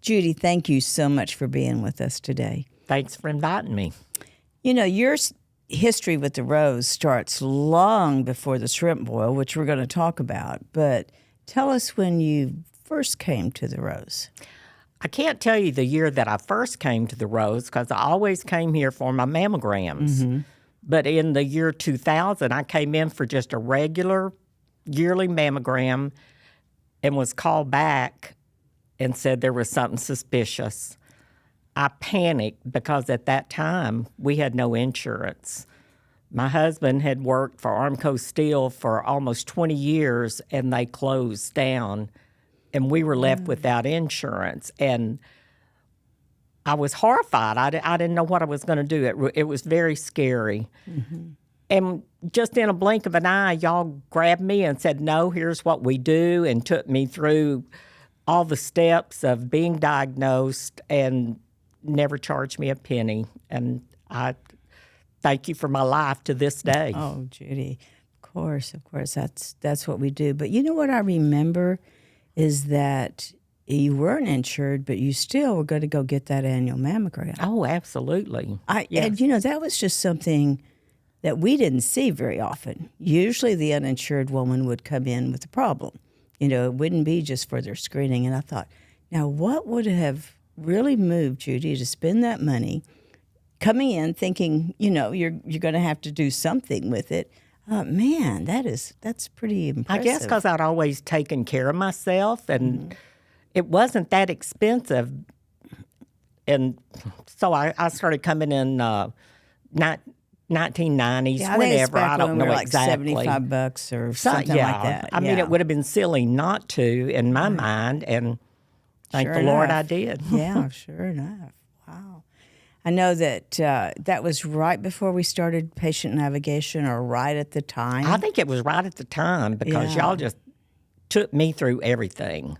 Judy, thank you so much for being with us today. Thanks for inviting me. You know, your history with the Rose starts long before the shrimp boil, which we're going to talk about. But tell us when you first came to the Rose. I can't tell you the year that I first came to the Rose because I always came here for my mammograms. Mm-hmm. But in the year 2000, I came in for just a regular yearly mammogram and was called back and said there was something suspicious. I panicked because at that time we had no insurance. My husband had worked for Armco Steel for almost 20 years and they closed down and we were left without insurance. And I was horrified. I didn't know what I was going to do. It was very scary. Mm-hmm. And just in a blink of an eye, y'all grabbed me and said, no, here's what we do, and took me through all the steps of being diagnosed and never charged me a penny. And I thank you for my life to this day. Oh, Judy, of course, that's what we do. But you know what I remember is that you weren't insured, but you still were going to go get that annual mammogram. Oh, absolutely. Yes. And, you know, that was just something that we didn't see very often. Usually the uninsured woman would come in with a problem. You know, it wouldn't be just for their screening. And I thought, now what would have really moved Judy to spend that money coming in thinking, you know, you're going to have to do something with it? Man, that's pretty impressive. I guess because I'd always taken care of myself and it wasn't that expensive. And so I started coming in 1990s, yeah, whenever. I don't know like exactly. $75 or something like that. I mean, it would have been silly not to in my mind, and thank the Lord I did. Yeah, sure enough. Wow. I know that that was right before we started patient navigation, or right at the time. I think it was right at the time because y'all just took me through everything.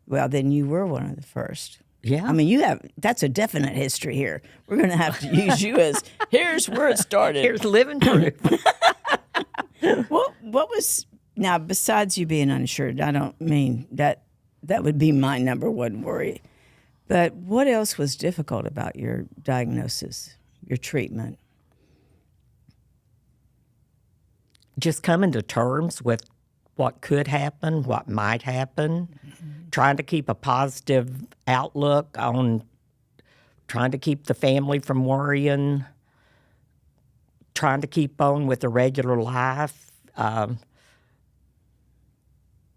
Well, then you were one of the first. Yeah. I mean, that's a definite history here. We're going to have to use you as, here's where it started. Here's living proof. What was, now, besides you being uninsured, I don't mean that would be my number one worry. But what else was difficult about your diagnosis, your treatment? Just coming to terms with what could happen, what might happen, trying to keep a positive outlook on trying to keep the family from worrying, trying to keep on with a regular life.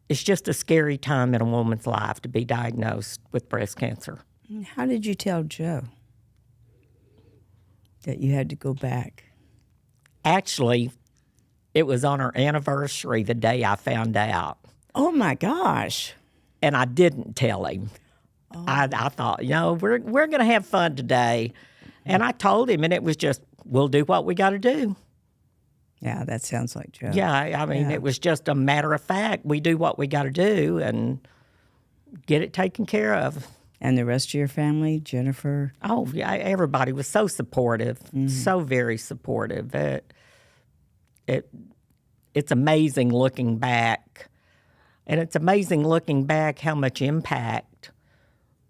It's just a scary time in a woman's life to be diagnosed with breast cancer. How did you tell Joe that you had to go back? Actually, it was on our anniversary the day I found out. Oh, my gosh. And I didn't tell him. Oh. I thought, you know, we're going to have fun today. And I told him, and it was just, we'll do what we got to do. Yeah, that sounds like Joe. Yeah, I mean, it was just a matter of fact. We do what we got to do and get it taken care of. And the rest of your family, Jennifer? Oh, yeah, everybody was so supportive, so very supportive. It's amazing looking back. And it's amazing looking back how much impact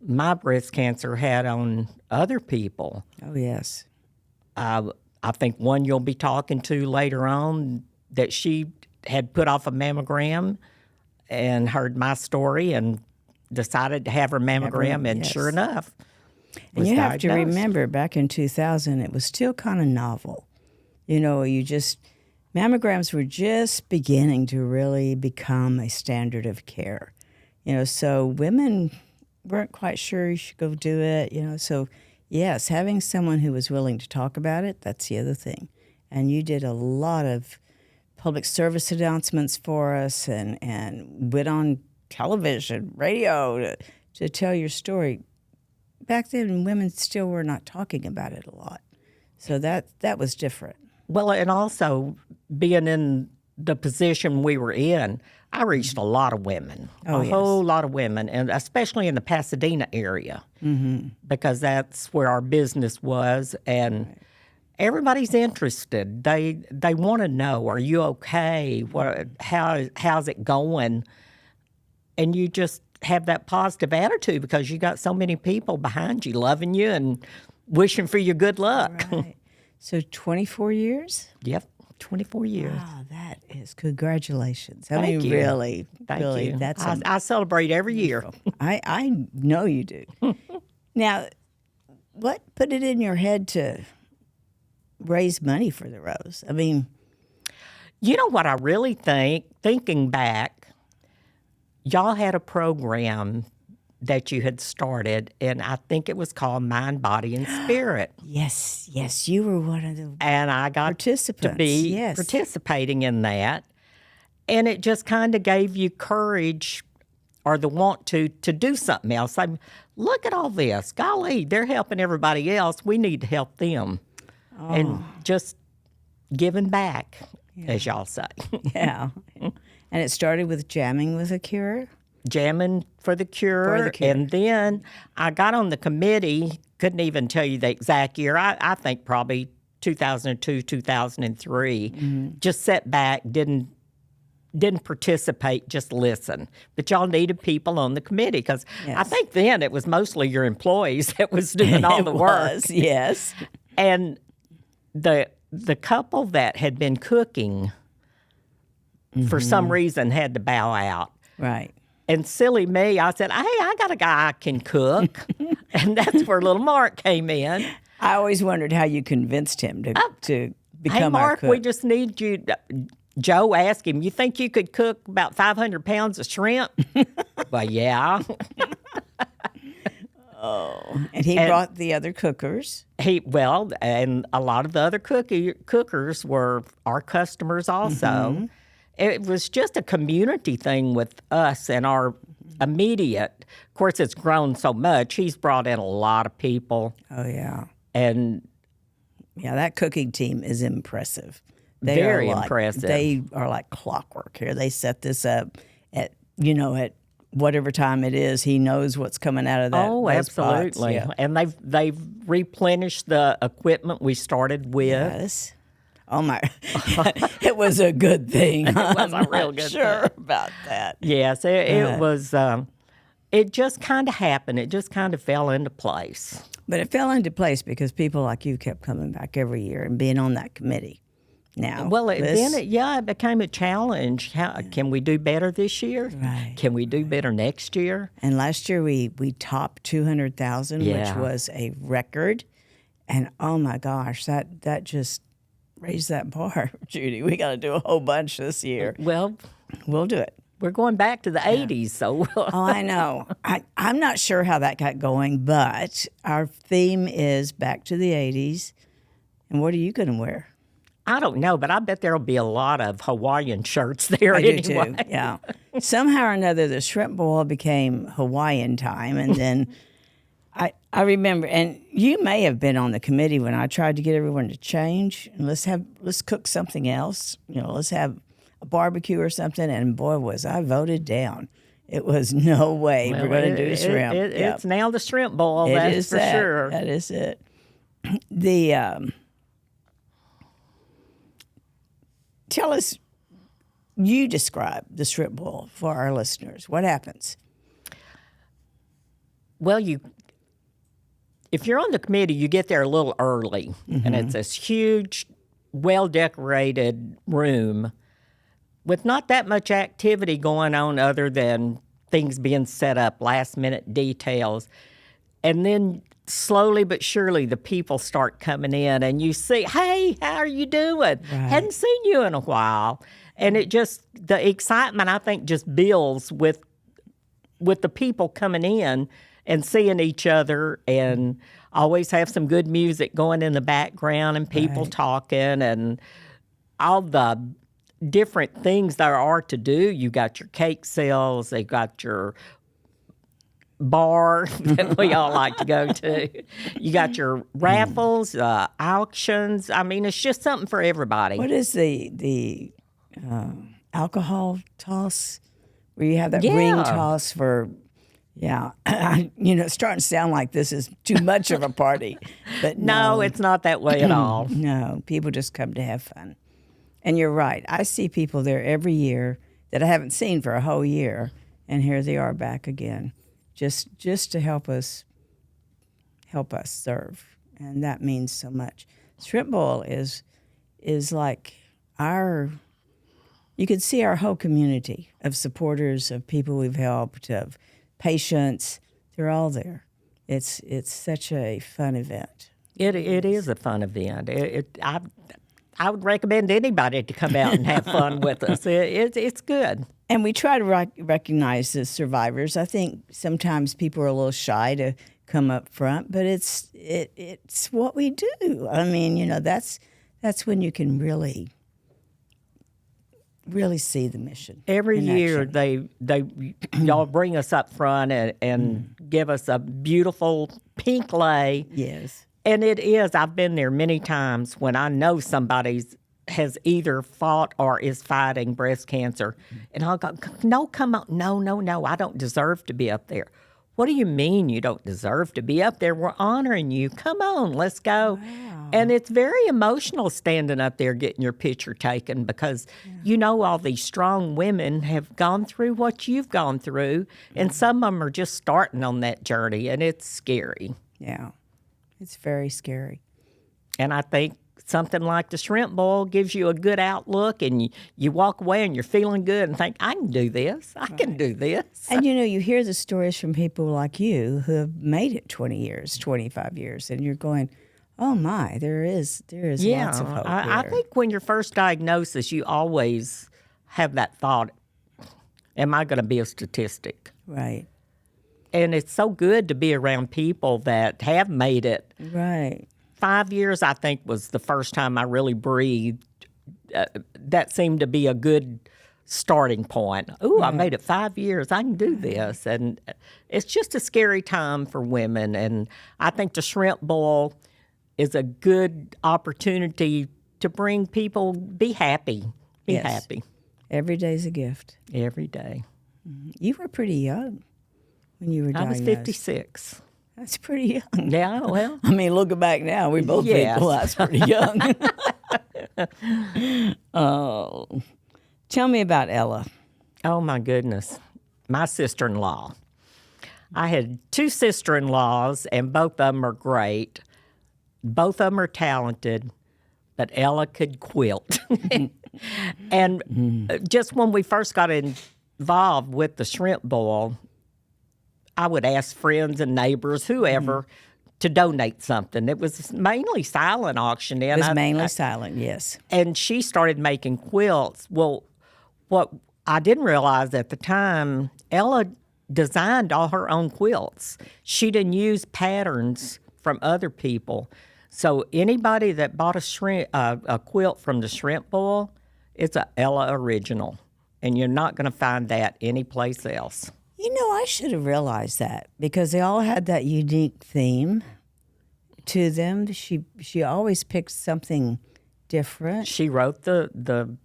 my breast cancer had on other people. Oh, yes. I think one you'll be talking to later on that she had put off a mammogram and heard my story and decided to have her mammogram, and sure enough, and you have to remember, back in 2000, it was still kind of novel. You know, mammograms were just beginning to really become a standard of care. You know, so women weren't quite sure you should go do it, you know. So, yes, having someone who was willing to talk about it, that's the other thing. And you did a lot of public service announcements for us and went on television, radio to tell your story. Back then, women still were not talking about it a lot. So that was different. Well, and also being in the position we were in, I reached a lot of women, whole lot of women, and especially in the Pasadena area, because that's where our business was, and everybody's interested. They want to know, are you okay? How's it going? And you just have that positive attitude because you got so many people behind you loving you and wishing for your good luck. Right. So 24 years? Yep, 24 years. Wow, that is congratulations. Thank you. Really, Thank really, you. that's I celebrate every year. I know you do. Now, what put it in your head to raise money for the Rose? I mean, You know what I really think, thinking back, y'all had a program that you had started, and I think it was called Mind, Body, and Spirit. yes, you were one of the And I got participants. to be Yes. participating in that. And it just kind of gave you courage or the want to do something else. Like, look at all this. Golly, they're helping everybody else. We need to help them. And just giving back, as y'all say. Yeah. And it started with jamming with a cure? Jamming for the cure. And then I got on the committee, couldn't even tell you the exact year. I think probably 2002, 2003. Just sat back, didn't participate, just listen. But y'all needed people on the committee because I think then it was mostly your employees that was doing all the work. Yes. And the couple that had been cooking for some reason had to bow out. Right. And silly me, I said, hey, I got a guy I can cook. And that's where little Mark came in. I always wondered how you convinced him to become Hey, our Mark, cook. we just need you. Joe asked him, you think you could cook about 500 pounds of shrimp? Well, yeah. And he brought the other cookers. And a lot of the other cookers were our customers also. It was just a community thing with us and our immediate. Of course, it's grown so much. He's brought in a lot of people. Oh, yeah. And yeah, that cooking team is impressive. Very impressive. They are like clockwork here. They set this up at whatever time it is. He knows what's coming out of that. Oh, absolutely. Pots. Yeah. And they've replenished the equipment we started with. Yes. Oh my! It was a good thing. It was a real good sure thing. about that. Yes, it was. It just kind of happened. It just kind of fell into place. But it fell into place because people like you kept coming back every year and being on that committee. Now, Well, it became a challenge. How can we do better this year? Right. Can we do better next year? And last year we topped 200,000, which Yeah. was a record. And oh my gosh, that just raised that bar, Judy. We got to do a whole bunch this year. Well, We'll do it. we're going back to the 80s, so Oh, I know. I'm not sure how that got going, but our theme is back to the 80s. And what are you going to wear? I don't know, but I bet there'll be a lot of Hawaiian shirts there I anyway. do too. Yeah. Somehow or another, the shrimp boil became Hawaiian time, and then I remember, and you may have been on the committee when I tried to get everyone to change and let's cook something else. Let's have a barbecue or something. And boy, was I voted down. It was no way we're going to do shrimp. It's now the shrimp boil, It that's is for that. sure. That is it. Tell us, you describe the shrimp boil for our listeners. What happens? Well, if you're on the committee, you get there a little early, and it's this huge, well-decorated room with not that much activity going on other than things being set up, last-minute details. And then slowly but surely the people start coming in, and you see, hey, how are you doing? Hadn't seen you in a while. And the excitement, I think, just builds with the people coming in and seeing each other, and always have some good music going in the background and people talking and all the different things there are to do. You got your cake sales, they got your bar that we all like to go to. You got your raffles, auctions. I mean, it's just something for everybody. What is the alcohol toss where you have that ring toss for? Yeah, it's starting to sound like this is too much of a party, but No, it's not that way at all. no, people just come to have fun. And you're right. I see people there every year that I haven't seen for a whole year, and here they are back again, just to help us serve, and that means so much. Shrimp Bowl is like you can see our whole community of supporters, of people we've helped, of patients. They're all there. It's such a fun event. It is a fun event. I would recommend anybody to come out and have fun with us. It's good. And we try to recognize the survivors. I think sometimes people are a little shy to come up front, but it's what we do. I mean, that's when you can really see the mission. Every year they y'all bring us up front and give us a beautiful pink lei. Yes. And it is. I've been there many times when I know somebody has either fought or is fighting breast cancer. And I'll go, no, come on. No, I don't deserve to be up there. What do you mean you don't deserve to be up there? We're honoring you. Come on, let's go. Wow. And it's very emotional standing up there getting your picture taken because all these strong women have gone through what you've gone through, and some of them are just starting on that journey, and it's scary. Yeah. It's very scary. And I think something like the Shrimp Bowl gives you a good outlook, and you walk away and you're feeling good and think, I can do this. I can do this. And, you hear the stories from people like you who have made it 20 years, 25 years, and you're going, oh, my, there is lots of hope I think when your first diagnosis, you always have that thought, am I going to be a statistic? Right. And it's so good to be around people that have made it. Right. 5 years, I think, was the first time I really breathed. That seemed to be a good starting point. Ooh, I made it 5 years. I can do this. And it's just a scary time for women. And I think the Shrimp Bowl is a good opportunity to bring people, be happy. Be happy. Every day's a gift. Every day. You were pretty young when you were diagnosed. I was 56. That's pretty young. Yeah, well. I mean, looking back now, we both think, well, that's pretty young. Oh. Tell me about Ella. Oh, my goodness. My sister-in-law. I had two sister-in-laws, and both of them are great. Both of them are talented, but Ella could quilt. And just when we first got involved with the Shrimp Bowl, I would ask friends and neighbors, whoever, to donate something. It was mainly silent auction. It was mainly silent, yes. And she started making quilts. Well, what I didn't realize at the time, Ella designed all her own quilts. She didn't use patterns from other people. So anybody that bought a quilt from the Shrimp Bowl, it's a Ella original. And you're not going to find that anyplace else. I should have realized that because they all had that unique theme to them. She always picked something different. She wrote the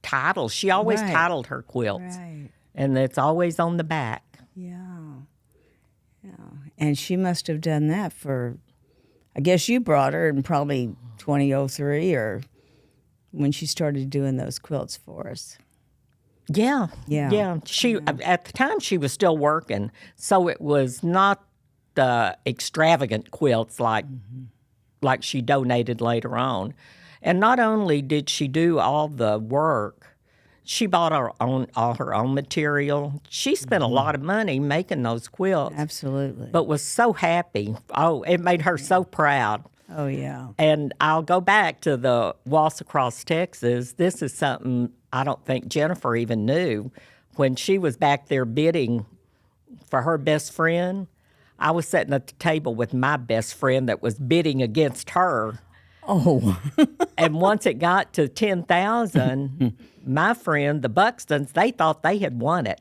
title. She always titled her quilts. Right. And it's always on the back. Yeah. And she must have done that for, I guess you brought her in probably 2003 or when she started doing those quilts for us. Yeah. She at the time she was still working, so it was not the extravagant quilts like she donated later on. And not only did she do all the work, she bought all her own material. She spent a lot of money making those quilts. Absolutely. But was so happy. Oh, it made her so proud. Oh, yeah. And I'll go back to the Waltz Across Texas. This is something I don't think Jennifer even knew. When she was back there bidding for her best friend, I was sitting at the table with my best friend that was bidding against her. Oh. And once it got to $10,000, my friend, the Buxtons, they thought they had won it,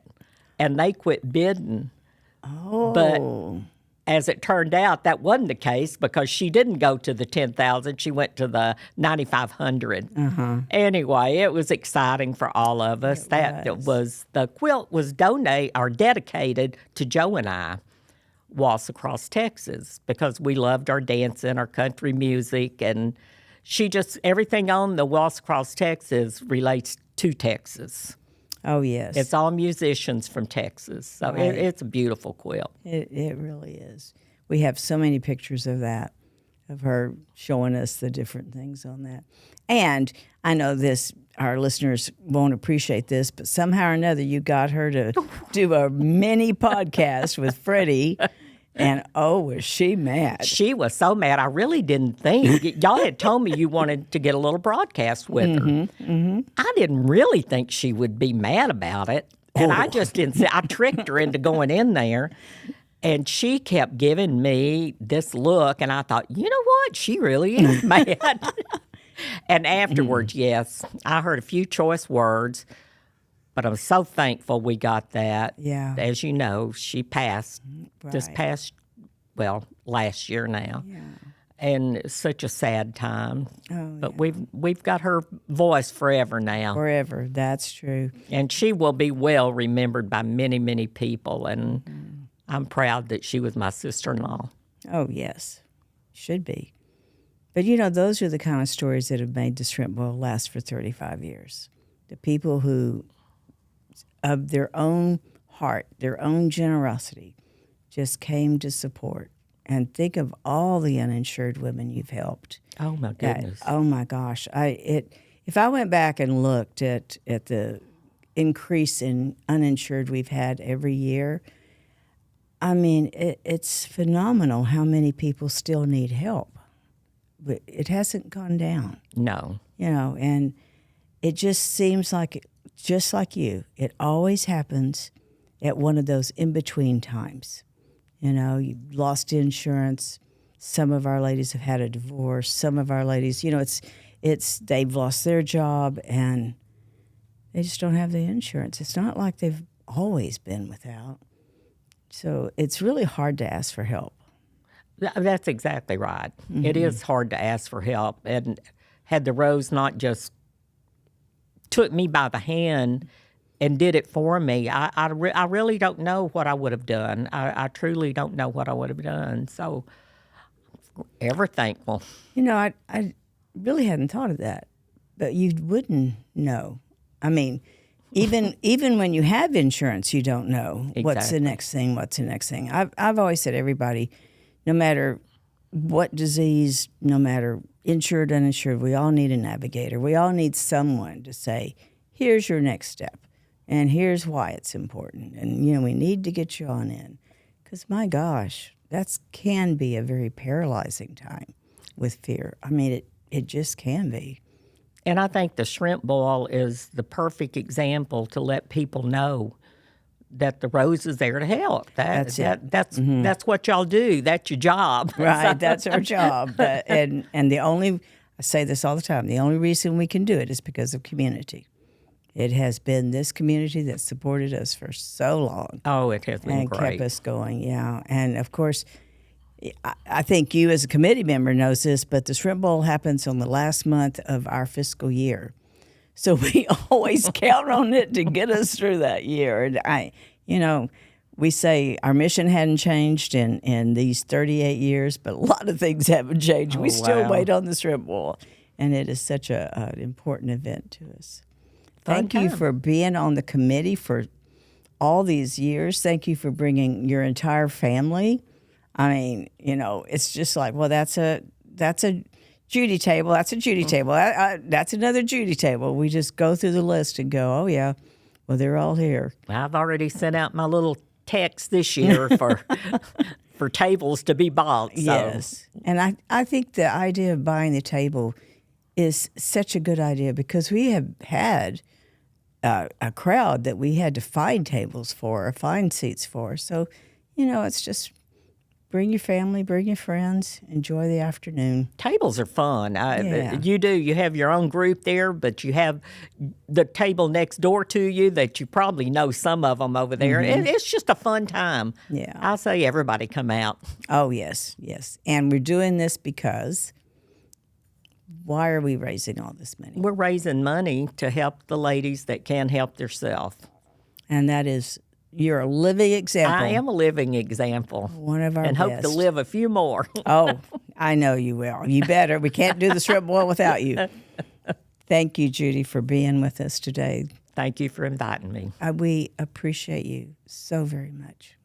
and they quit bidding. Oh. But as it turned out, that wasn't the case because she didn't go to the $10,000. She went to the $9,500. Anyway, it was exciting for all of us. The quilt was dedicated to Joe and I, Waltz Across Texas, because we loved our dancing, our country music, and everything on the Waltz Across Texas relates to Texas. Oh, yes. It's all musicians from Texas. So Right. it's a beautiful quilt. It really is. We have so many pictures of that, of her showing us the different things on that. And I know our listeners won't appreciate this, but somehow or another you got her to do a mini podcast with Freddie. And was she mad? She was so mad. I really didn't think. Y'all had told me you wanted to get a little broadcast with her. Mm-hmm. I didn't really think she would be mad about it. And I just didn't say. I tricked her into going in there. And she kept giving me this look. And I thought, you know what? She really is mad. And afterwards, yes, I heard a few choice words. But I'm so thankful we got that. Yeah. As you know, she passed this past, last year now. Yeah. And it's such a sad time. Oh, but we've got her voice forever now. Forever, that's true. And she will be well remembered by many, many people. And I'm proud that she was my sister-in-law. Oh, yes. Should be. But, those are the kind of stories that have made the shrimp boil last for 35 years. The people who, of their own heart, their own generosity, just came to support. And think of all the uninsured women you've helped. Oh, my goodness. Oh, my gosh. If I went back and looked at the increase in uninsured we've had every year, I mean, it's phenomenal how many people still need help. But it hasn't gone down. No. And it just seems like, just like you, it always happens at one of those in-between times. You lost insurance. Some of our ladies have had a divorce. Some of our ladies, it's they've lost their job and they just don't have the insurance. It's not like they've always been without. So it's really hard to ask for help. That's exactly right. Mm-hmm. It is hard to ask for help. And had the Rose not just took me by the hand and did it for me, I really don't know what I would have done. I truly don't know what I would have done. So, ever thankful. I really hadn't thought of that, but you wouldn't know. I mean, even when you have insurance, you don't know Exactly. What's the next thing. I've always said, everybody, no matter what disease, no matter insured, uninsured, we all need a navigator. We all need someone to say, here's your next step, and here's why it's important. And, we need to get you on in. Because, my gosh, that can be a very paralyzing time with fear. I mean, it just can be. And I think the shrimp boil is the perfect example to let people know that the Rose is there to help. That's what y'all do. That's your job. Right, that's our job. And I say this all the time, the only reason we can do it is because of community. It has been this community that supported us for so long. Oh, it has been great. And kept us going, yeah. And, of course, I think you as a committee member knows this, but the shrimp boil happens on the last month of our fiscal year. So we always count on it to get us through that year. And we say our mission hadn't changed in these 38 years, but a lot of things haven't changed. We still wait on the shrimp boil, and it is such an important event to us. Thank you for being on the committee for all these years. Thank you for bringing your entire family. I mean, it's just like, well, that's a Judy table. That's a Judy table. That's another Judy table. We just go through the list and go, oh, yeah, well, they're all here. I've already sent out my little text this year for tables to be bought. So. Yes. And I think the idea of buying the table is such a good idea because we have had a crowd that we had to find tables for or find seats for. So, it's just bring your family, bring your friends, enjoy the afternoon. Tables are fun. Yeah. You have your own group there, but you have the table next door to you that you probably know some of them over there. Mm-hmm. It's just a fun time. Yeah. I say everybody come out. Oh, yes. And we're doing this because why are we raising all this money? We're raising money to help the ladies that can't help themselves. And that is, you're a living example. I am a living example. One of our and best. Hope to live a few more. Oh, I know you will. You better. We can't do the shrimp boil without you. Thank you, Judy, for being with us today. Thank you for inviting me. We appreciate you so very much.